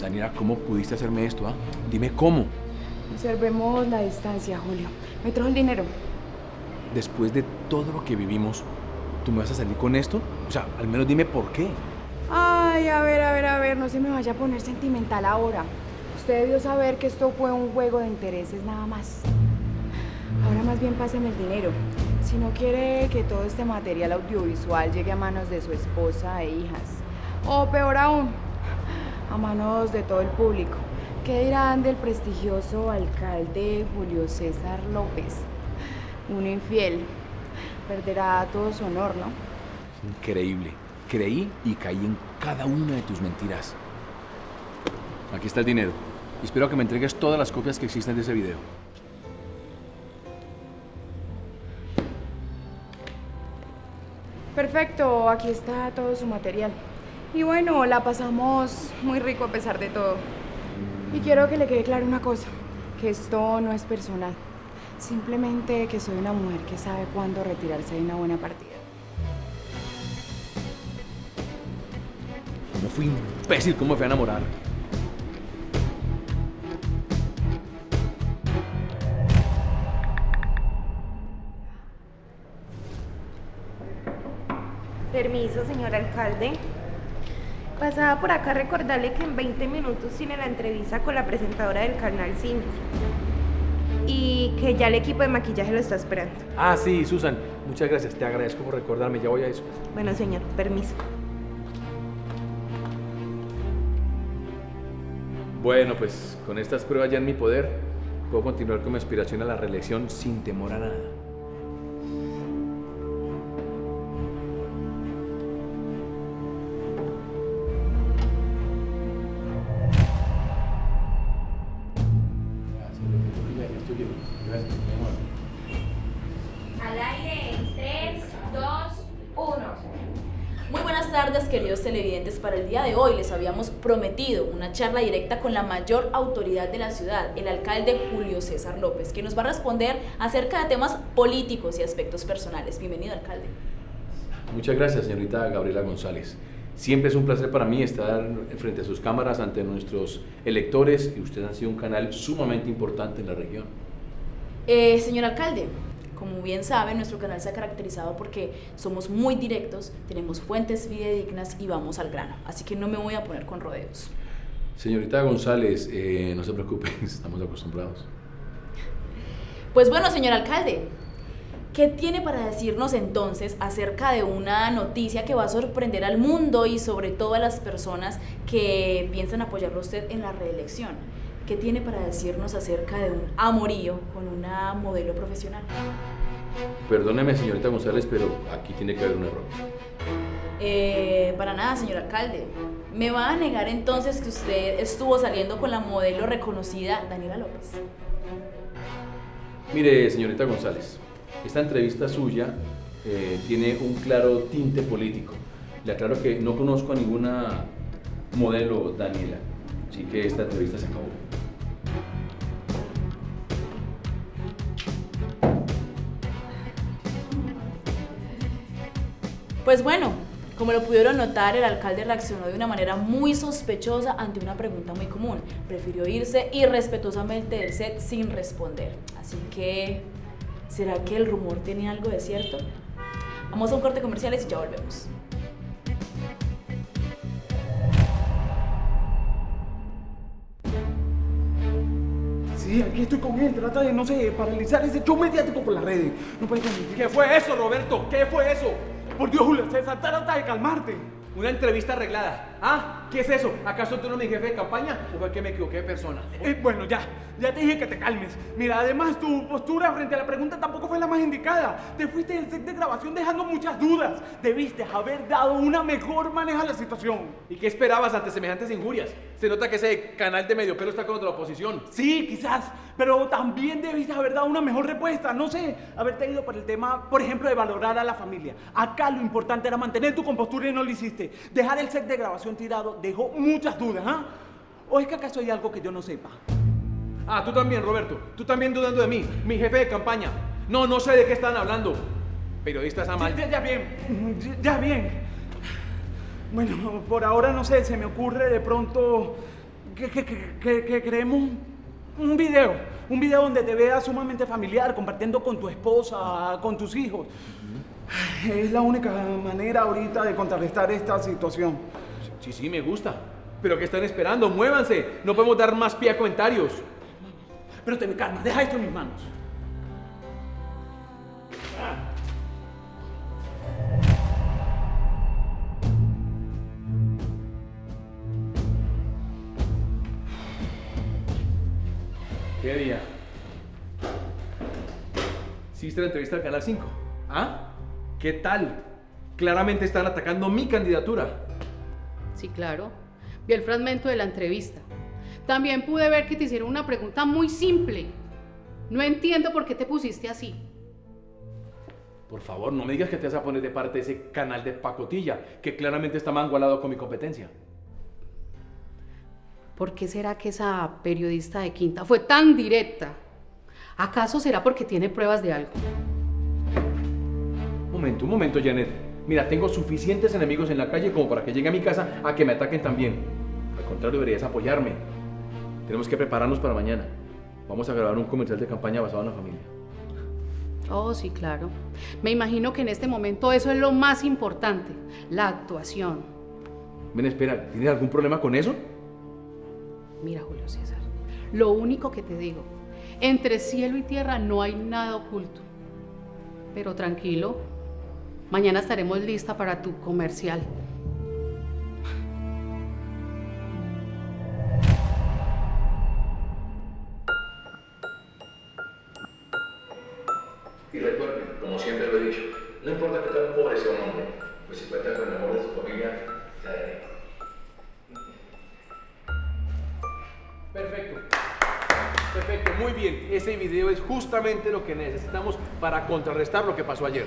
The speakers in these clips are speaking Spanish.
Daniela, ¿cómo pudiste hacerme esto, ah? Dime cómo. Observemos la distancia, Julio. Me trajo el dinero. Después de todo lo que vivimos, ¿tú me vas a salir con esto? O sea, al menos dime por qué. Ay, a ver, no se me vaya a poner sentimental ahora. Usted debió saber que esto fue un juego de intereses nada más. Ahora más bien páseme el dinero. Si no quiere que todo este material audiovisual llegue a manos de su esposa e hijas. O peor aún, a manos de todo el público. ¿Qué dirán del prestigioso alcalde Julio César López? Un infiel. Perderá todo su honor, ¿no? Increíble. Creí y caí en cada una de tus mentiras. Aquí está el dinero. Y espero que me entregues todas las copias que existen de ese video. Perfecto, aquí está todo su material. Y bueno, la pasamos muy rico a pesar de todo. Y quiero que le quede claro una cosa, que esto no es personal. Simplemente que soy una mujer que sabe cuándo retirarse de una buena partida. ¿Cómo fui imbécil? ¿Cómo me fui a enamorar? Permiso, señor alcalde. Pasaba por acá a recordarle que en 20 minutos tiene la entrevista con la presentadora del Canal 5. Y que ya el equipo de maquillaje lo está esperando. Ah, sí, Susan. Muchas gracias. Te agradezco por recordarme. Ya voy a eso. Bueno, señor, permiso. Bueno, pues con estas pruebas ya en mi poder, puedo continuar con mi aspiración a la reelección sin temor a nada. Al aire, 3, 2, 1. Muy buenas tardes, queridos televidentes. Para el día de hoy les habíamos prometido una charla directa con la mayor autoridad de la ciudad, el alcalde Julio César López, que nos va a responder acerca de temas políticos y aspectos personales. Bienvenido, alcalde. Muchas gracias, señorita Gabriela González. Siempre es un placer para mí estar frente a sus cámaras ante nuestros electores y usted ha sido un canal sumamente importante en la región. Señor alcalde, como bien saben, nuestro canal se ha caracterizado porque somos muy directos, tenemos fuentes fidedignas y vamos al grano, así que no me voy a poner con rodeos. Señorita González, no se preocupe, estamos acostumbrados. Pues bueno, señor alcalde, ¿qué tiene para decirnos entonces acerca de una noticia que va a sorprender al mundo y sobre todo a las personas que piensan apoyarlo a usted en la reelección? ¿Qué tiene para decirnos acerca de un amorío con una modelo profesional? Perdóneme, señorita González, pero aquí tiene que haber un error. Para nada, señor alcalde. ¿Me va a negar entonces que usted estuvo saliendo con la modelo reconocida Daniela López? Mire, señorita González, esta entrevista suya tiene un claro tinte político. Le aclaro que no conozco a ninguna modelo Daniela, así que esta entrevista se acabó. Pues bueno, como lo pudieron notar, el alcalde reaccionó de una manera muy sospechosa ante una pregunta muy común. Prefirió irse irrespetuosamente del set sin responder. Así que, ¿será que el rumor tiene algo de cierto? Vamos a un corte comerciales y ya volvemos. Sí, aquí estoy con él, trata de, no sé, paralizar ese show mediático por las redes. No puedes permitir. ¿Qué fue eso, Roberto? ¿Qué fue eso? Por Dios, Julio César, trata de calmarte. Una entrevista arreglada. ¿Ah? ¿Qué es eso? ¿Acaso tú no eres mi jefe de campaña o fue que me equivoqué de persona? Bueno, ya te dije que te calmes. Mira, además tu postura frente a la pregunta tampoco fue la más indicada. Te fuiste del set de grabación dejando muchas dudas. Debiste haber dado una mejor manejo a la situación. ¿Y qué esperabas ante semejantes injurias? Se nota que ese canal de medio pelo está contra la oposición. Sí, quizás, pero también debiste haber dado una mejor respuesta. No sé, haberte ido por el tema, por ejemplo, de valorar a la familia. Acá lo importante era mantener tu compostura y no lo hiciste. Dejar el set de grabación tirado dejó muchas dudas, ¿ah? ¿O es que acaso hay algo que yo no sepa? Ah, tú también, Roberto. Tú también dudando de mí, mi jefe de campaña. No sé de qué están hablando. Periodistas a mal. Ya bien. Bueno, por ahora no sé, se me ocurre de pronto que creemos un video donde te veas sumamente familiar, compartiendo con tu esposa, con tus hijos. Es la única manera ahorita de contrarrestar esta situación. Sí, me gusta. ¿Pero qué están esperando? ¡Muévanse! No podemos dar más pie a comentarios. Pero ten calma, deja esto en mis manos. ¿Qué día? ¿Hiciste la entrevista al Canal 5? ¿Ah? ¿Qué tal? Claramente están atacando mi candidatura. Sí, claro. Vi el fragmento de la entrevista. También pude ver que te hicieron una pregunta muy simple. No entiendo por qué te pusiste así. Por favor, no me digas que te vas a poner de parte de ese canal de pacotilla, que claramente está mangualado con mi competencia. ¿Por qué será que esa periodista de Quinta fue tan directa? ¿Acaso será porque tiene pruebas de algo? Un momento, Janet. Mira, tengo suficientes enemigos en la calle como para que llegue a mi casa a que me ataquen también. Al contrario, deberías apoyarme. Tenemos que prepararnos para mañana. Vamos a grabar un comercial de campaña basado en la familia. Oh, sí, claro. Me imagino que en este momento eso es lo más importante, la actuación. Ven, espera, ¿tienes algún problema con eso? Mira, Julio César, lo único que te digo, entre cielo y tierra no hay nada oculto. Pero tranquilo, mañana estaremos listas para tu comercial. Y recuerden, como siempre lo he dicho, no importa que tan pobre sea un hombre, pues si cuenta con el amor de su familia, se adelanta. Perfecto, muy bien. Ese video es justamente lo que necesitamos para contrarrestar lo que pasó ayer.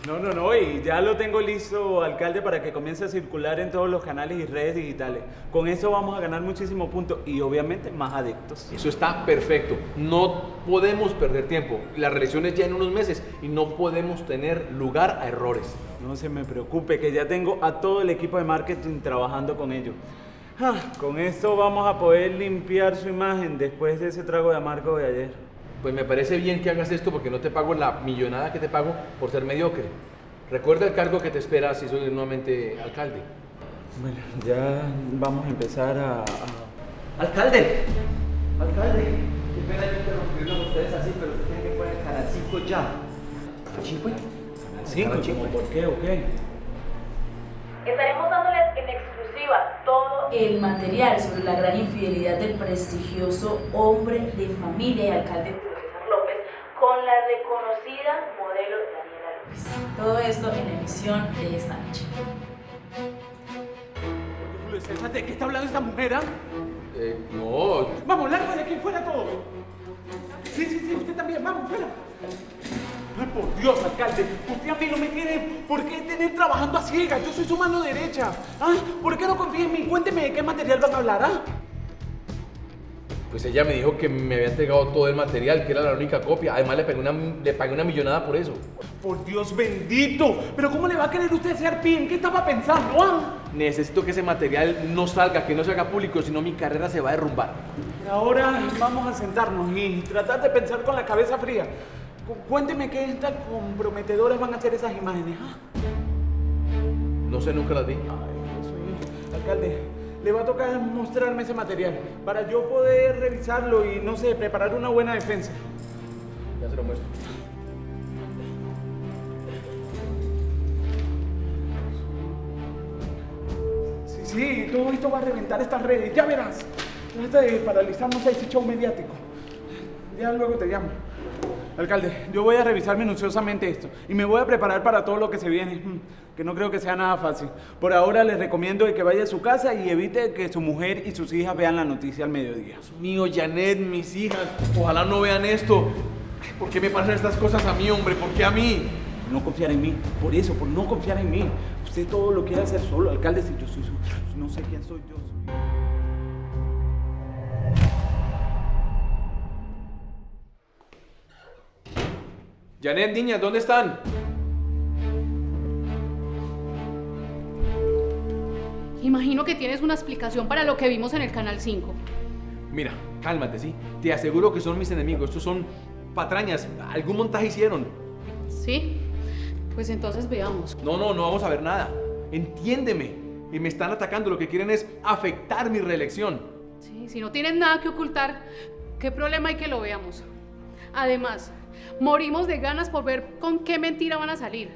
No, y ya lo tengo listo, alcalde, para que comience a circular en todos los canales y redes digitales. Con eso vamos a ganar muchísimos puntos y obviamente más adeptos. Eso está perfecto. No podemos perder tiempo. La reelección es ya en unos meses y no podemos tener lugar a errores. No se me preocupe, que ya tengo a todo el equipo de marketing trabajando con ello. Con esto vamos a poder limpiar su imagen después de ese trago de amargo de ayer. Pues me parece bien que hagas esto porque no te pago la millonada que te pago por ser mediocre. Recuerda el cargo que te espera si soy nuevamente alcalde. Bueno, ya vamos a empezar a... ¡Alcalde! ¡Alcalde! Qué pena yo interrumpirlo a ustedes así, pero usted tiene que poner el Canal 5 ya. ¿Canal 5? ¿Por qué o qué? Estaremos dándoles en exclusiva todo el material sobre la gran infidelidad del prestigioso hombre de familia y alcalde Julio César López con la reconocida modelo Daniela López. Todo esto en la emisión de esta noche. Julio César, ¿de qué está hablando esta mujer, No. Vamos, largo de aquí, fuera todo. Sí, usted también, vamos, fuera. Ay, por Dios, alcalde, usted a mí no me tiene por qué tener trabajando a ciegas. Yo soy su mano derecha. ¿Por qué no confía en mí? Cuénteme de qué material van a hablar, Pues ella me dijo que me había entregado todo el material, que era la única copia. Además le pagué una millonada por eso. Por Dios bendito. ¿Pero cómo le va a querer usted ser PIN? ¿Qué estaba pensando, Necesito que ese material no salga, que no se haga público, si no mi carrera se va a derrumbar. Ahora vamos a sentarnos y tratar de pensar con la cabeza fría. Cuénteme qué tan comprometedoras van a ser esas imágenes. No sé, nunca las vi. Ay, Dios mío. Alcalde, le va a tocar mostrarme ese material para yo poder revisarlo y, no sé, preparar una buena defensa. Ya se lo muestro. Sí, todo esto va a reventar estas redes, ya verás. Trata de paralizarnos a ese show mediático. Ya luego te llamo. Alcalde, yo voy a revisar minuciosamente esto y me voy a preparar para todo lo que se viene, que no creo que sea nada fácil. Por ahora les recomiendo que vaya a su casa y evite que su mujer y sus hijas vean la noticia al mediodía. Dios mío, Janet, mis hijas, ojalá no vean esto. ¿Por qué me pasan estas cosas a mí, hombre? ¿Por qué a mí? No confiar en mí, por eso, por no confiar en mí. Usted todo lo quiere hacer solo, alcalde, si yo soy no sé quién soy yo. Janet, niñas, ¿dónde están? Imagino que tienes una explicación para lo que vimos en el Canal 5. Mira, cálmate, ¿sí? Te aseguro que son mis enemigos. Estos son patrañas. Algún montaje hicieron. ¿Sí? Pues entonces veamos. No vamos a ver nada. Entiéndeme. Y me están atacando. Lo que quieren es afectar mi reelección. Sí, si no tienen nada que ocultar, ¿qué problema hay que lo veamos? Además, morimos de ganas por ver con qué mentira van a salir.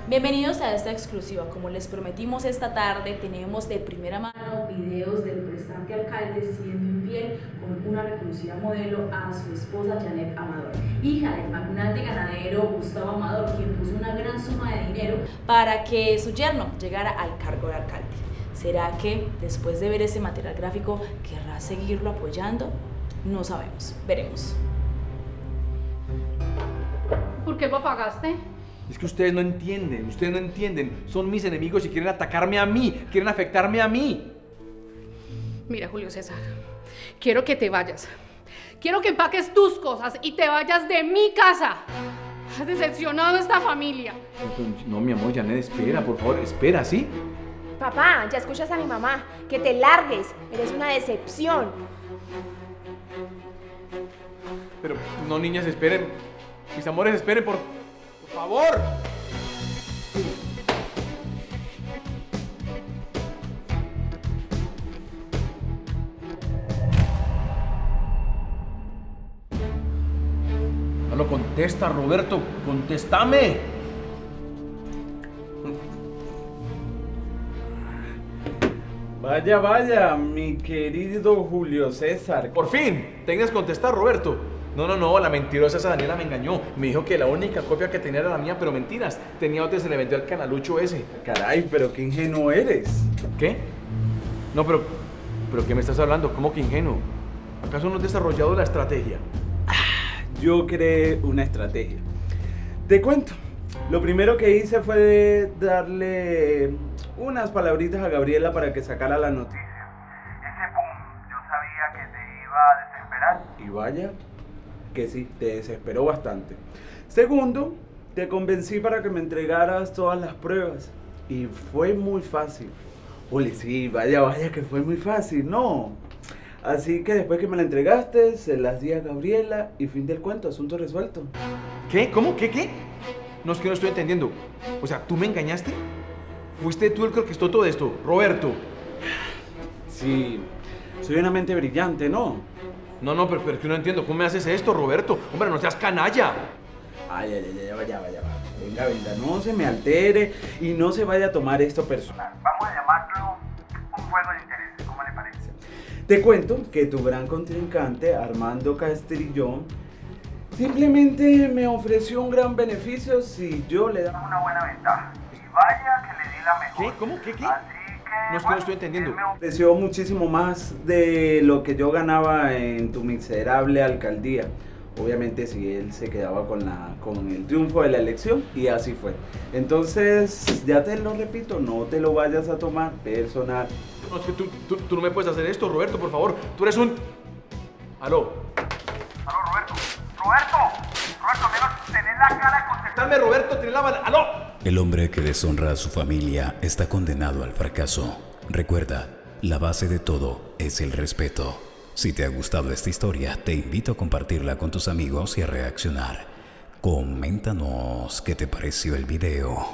Bienvenidos a esta exclusiva. Como les prometimos, esta tarde tenemos de primera mano videos del prestante alcalde siendo infiel con una reconocida modelo a su esposa Janet Amador, hija del magnate ganadero Gustavo Amador, quien puso una gran suma de dinero para que su yerno llegara al cargo de alcalde. ¿Será que después de ver ese material gráfico querrá seguirlo apoyando? No sabemos, veremos. ¿Por qué lo apagaste? Es que ustedes no entienden. Son mis enemigos y quieren atacarme a mí, quieren afectarme a mí. Mira, Julio César, quiero que te vayas. Quiero que empaques tus cosas y te vayas de mi casa. Has decepcionado a esta familia. No, mi amor, Janet, espera, por favor, espera, ¿sí? Papá, ya escuchas a mi mamá. Que te largues. Eres una decepción. Pero no, niñas, esperen. Mis amores, esperen, por favor. No contesta, Roberto, contéstame. Vaya, mi querido Julio César. Por fin, tengas que contestar, Roberto. No, la mentirosa esa Daniela me engañó. Me dijo que la única copia que tenía era la mía, pero mentiras. Tenía otra y se le vendió al canalucho ese. Caray, pero qué ingenuo eres. ¿Qué? No, pero ¿qué me estás hablando? ¿Cómo que ingenuo? ¿Acaso no has desarrollado la estrategia? Yo creé una estrategia. Te cuento. Lo primero que hice fue darle unas palabritas a Gabriela para que sacara la noticia. Ese boom, yo sabía que te iba a desesperar. Y vaya que sí, te desesperó bastante. Segundo, te convencí para que me entregaras todas las pruebas. Y fue muy fácil. Ole, sí, vaya que fue muy fácil, ¿no? Así que después que me la entregaste, se las di a Gabriela y fin del cuento, asunto resuelto. ¿Qué? ¿Cómo? ¿Qué? No, es que no estoy entendiendo. O sea, ¿tú me engañaste? ¿Fuiste tú el que orquestó todo esto, Roberto? Sí, soy una mente brillante, ¿no? No, pero es que no entiendo. ¿Cómo me haces esto, Roberto? Hombre, no seas canalla. Ay, ya. Venga, no se me altere y no se vaya a tomar esto personal. Vamos a llamarlo un juego de intereses, ¿cómo le parece? Te cuento que tu gran contrincante, Armando Castrillón, simplemente me ofreció un gran beneficio si yo le daba una buena ventaja. Y vaya que le di la mejor. ¿Qué? ¿Cómo? ¿Qué? No, es que no estoy entendiendo. Me ofreció muchísimo más de lo que yo ganaba en tu miserable alcaldía. Obviamente si él se quedaba con el triunfo de la elección, y así fue. Entonces, ya te lo repito, no te lo vayas a tomar personal. No, es que tú no me puedes hacer esto, Roberto, por favor. Tú eres un... Aló, Roberto, menos tenés la cara de contestarme, Roberto, tenés la mano... ¡Aló! El hombre que deshonra a su familia está condenado al fracaso. Recuerda, la base de todo es el respeto. Si te ha gustado esta historia, te invito a compartirla con tus amigos y a reaccionar. Coméntanos qué te pareció el video.